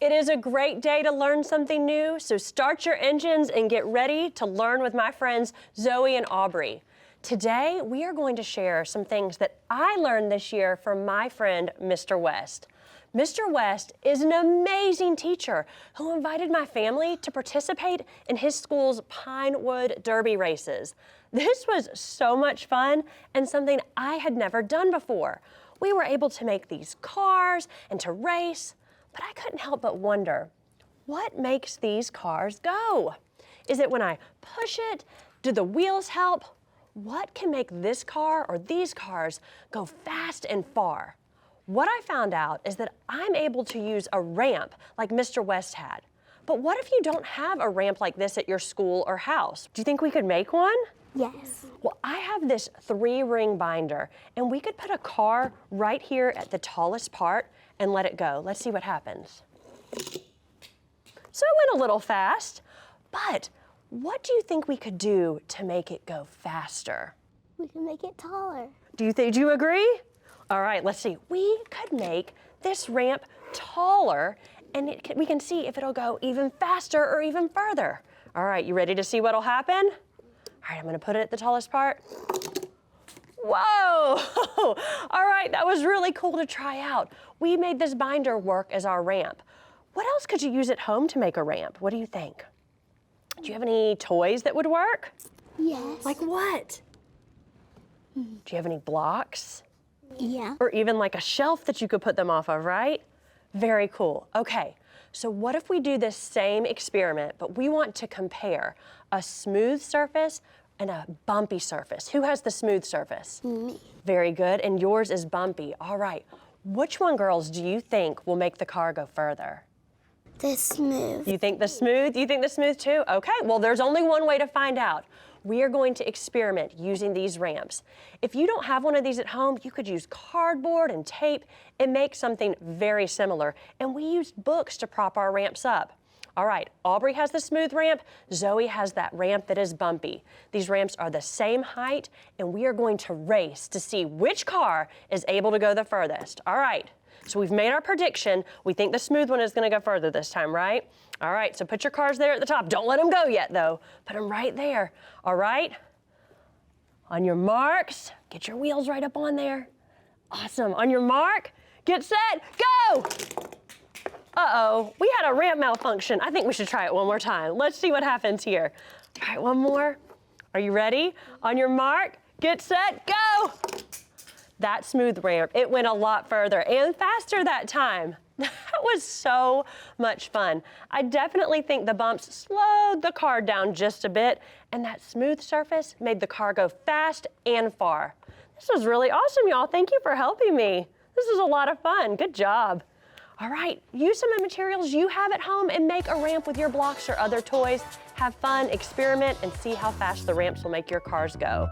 It is a great day to learn something new, so start your engines and get ready to learn with my friends Zoe and Aubrey. Today, we are going to share some things that I learned this year from my friend, Mr. West. Mr. West is an amazing teacher who invited my family to participate in his school's Pinewood Derby races. This was so much fun and something I had never done before. We were able to make these cars and to race, but I couldn't help but wonder, what makes these cars go? Is it when I push it? Do the wheels help? What can make this car or these cars go fast and far? What I found out is that I'm able to use a ramp like Mr. West had. But what if you don't have a ramp like this at your school or house? Do you think we could make one? Yes. Well, I have this 3-ring binder, and we could put a car right here at the tallest part and let it go. Let's see what happens. So it went a little fast, but what do you think we could do to make it go faster? We can make it taller. Do you agree? All right, let's see. We could make this ramp taller, and we can see if it'll go even faster or even further. All right, you ready to see what'll happen? All right, I'm gonna put it at the tallest part. Whoa! All right, that was really cool to try out. We made this binder work as our ramp. What else could you use at home to make a ramp? What do you think? Do you have any toys that would work? Yes. Like what? Do you have any blocks? Yeah. Or even like a shelf that you could put them off of, right? Very cool. Okay, so what if we do this same experiment, but we want to compare a smooth surface and a bumpy surface? Who has the smooth surface? Me. Very good, and yours is bumpy. All right, which one, girls, do you think will make the car go further? The smooth. You think the smooth? You think the smooth too? Okay, well, there's only one way to find out. We are going to experiment using these ramps. If you don't have one of these at home, you could use cardboard and tape and make something very similar. And we used books to prop our ramps up. All right, Aubrey has the smooth ramp. Zoe has that ramp that is bumpy. These ramps are the same height, and we are going to race to see which car is able to go the furthest. All right, so we've made our prediction. We think the smooth one is gonna go further this time, right? All right, so put your cars there at the top. Don't let them go yet, though. Put them right there. All right? On your marks, get your wheels right up on there. Awesome. On your mark, get set, go! Uh-oh, we had a ramp malfunction. I think we should try it one more time. Let's see what happens here. All right, one more. Are you ready? On your mark, get set, go! That smooth ramp, it went a lot further and faster that time. That was so much fun. I definitely think the bumps slowed the car down just a bit, and that smooth surface made the car go fast and far. This was really awesome, y'all. Thank you for helping me. This is a lot of fun. Good job. All right, use some of the materials you have at home and make a ramp with your blocks or other toys. Have fun, experiment, and see how fast the ramps will make your cars go.